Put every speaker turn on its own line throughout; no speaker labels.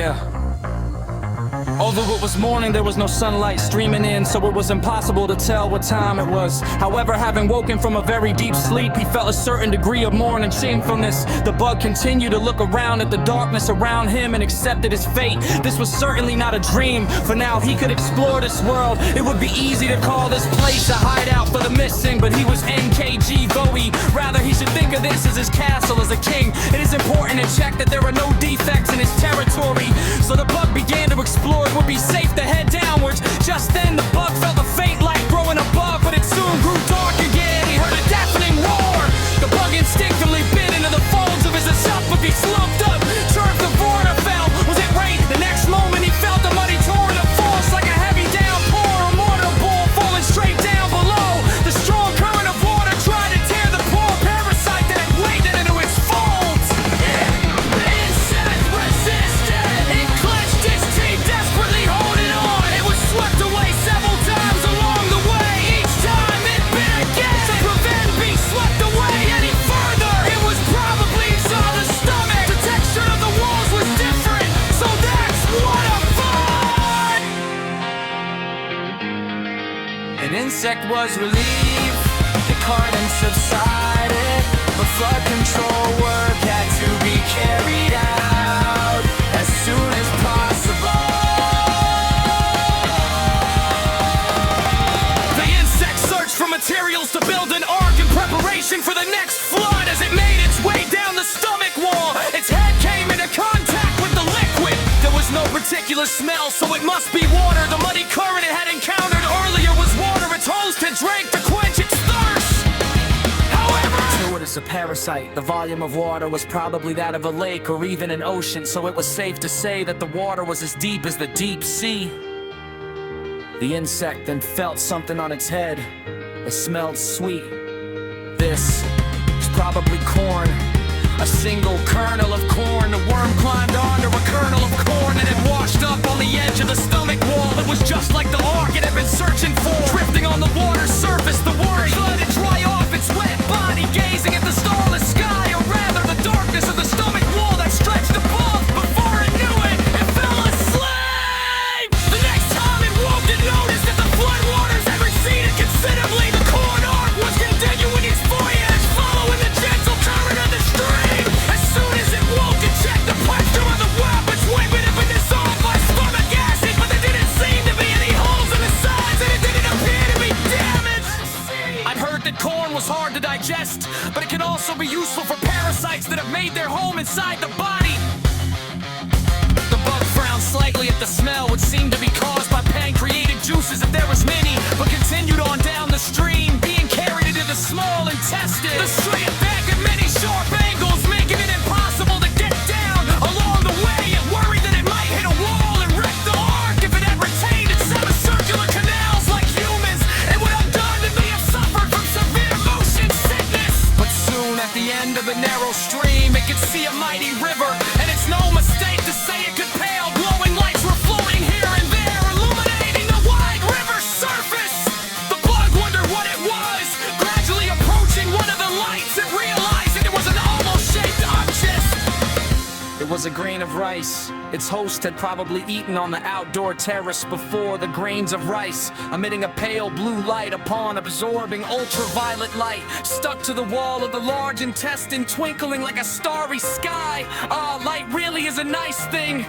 Yeah. Although it was morning, there was no sunlight streaming in, so it was impossible to tell what time it was. However, having woken from a very deep sleep, he felt a certain degree of mourning shamefulness. The bug continued to look around at the darkness around him and accepted his fate. This was certainly not a dream, for now he could explore this world. It would be easy to call this place a hideout for the missing, but he was Nkgw. Rather, he should think of this as his castle as a king. It is important to check that there are no defects in his territory. So the bug began to explore. It would be safe to head downwards. Just then the bug felt a faint light growing above, but it soon grew dark again. He heard a deafening roar. The bug instinctively bit into the folds of his esophagus. He sloped up, chirped, the water fell. Was it right? The next moment he felt the muddy torrent of force, like a heavy downpour, a mortar ball falling straight down below. The strong current of water tried to tear the poor parasite that had waded into its folds. Insect resisted. It clenched its teeth, desperately holding on. It was swept away several times along the way. Each time it bit again to prevent being swept away any further. It was probably saw the stomach. The texture of the walls was different, so that's what a fun! An insect was relieved. The carton subsided, but flood control work had to be carried out as soon as possible. The insect searched for materials to build an ark in preparation for the next flood. As it made its way down the stomach wall, its head came into contact with the liquid. There was no particular smell, so it must be water. The muddy current it had encountered earlier was water its host had drank to quench its thirst. However, so it is a parasite. The volume of water was probably that of a lake or even an ocean, so it was safe to say that the water was as deep as the deep sea. The insect then felt something on its head. It smelled sweet. This is probably corn. A single kernel of corn. The worm climbed onto a kernel of corn and it washed up on the edge of the stomach wall. It was just like the ark it had been searching for. Drifting on the water's surface, the worm tried to dry off its wet body, gazing at the starless sky, or rather the darkness of the stomach wall that stretched above. Before it knew it, it fell asleep! The next time it woke, it noticed that the flood waters had receded considerably. The corn ark was continuing its voyage, following the gentle current of the stream. As soon as it woke, it checked the pressure of the well, which would have been dissolved by stomach acid, but there didn't seem to be any holes in the sides, and it didn't appear to be damaged. I've heard that corn was hard to digest, but it can also be useful for parasites that have made their home inside the body. The bug frowned slightly at the smell, which seemed to be caused by pancreatic juices if there was many, but continued on down the stream, being carried into the small intestine. The straight back at many sharp angles, making it impossible to get down. Along the way, it worried that it might hit a wall and wreck the ark. If it had retained its semicircular canals like humans, it would undoubtedly have suffered from severe motion sickness. But soon, at the end of the narrow stream, it could see a mighty river, and it's no mistake to say it could pale. Glowing lights were floating here and there, illuminating the wide river's surface. The bug wondered what it was. Gradually approaching one of the lights, it realized that it was an almost-shaped object. It was a grain of rice. Its host had probably eaten on the outdoor terrace before. The grains of rice, emitting a pale blue light upon absorbing ultraviolet light, stuck to the wall of the large intestine, twinkling like a starry sky. Ah, light really is a nice thing,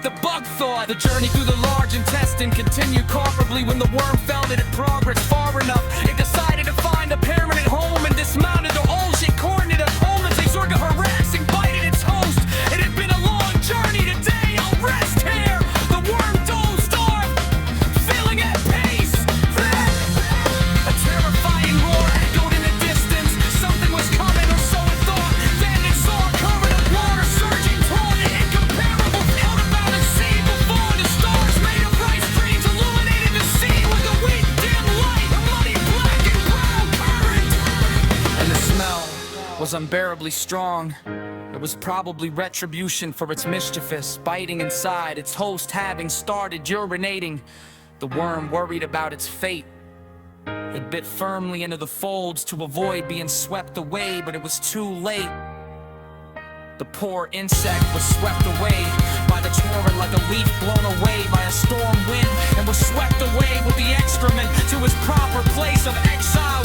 the bug thought. The journey through the large intestine continued comfortably when the worm felt it had progressed far enough. It decided to find a permanent home and dismounted the old shit corn at home as they sort of harassing bited its host. It had been a long journey today, I'll rest here. The worm dozed off, feeling at peace. Then a terrifying roar echoed in the distance. Something was coming, or so it thought. Then it saw a current of water surging toward it, incomparable out about the sea before. The stars made of bright streams illuminated the sea with a weak dim light, a muddy black and brown current. And the smell was unbearably strong. It was probably retribution for its mischievous biting inside, its host having started urinating. The worm worried about its fate. It bit firmly into the folds to avoid being swept away, but it was too late. The poor insect was swept away by the torrent like a leaf blown away by a storm wind, and was swept away with the excrement to his proper place of exile.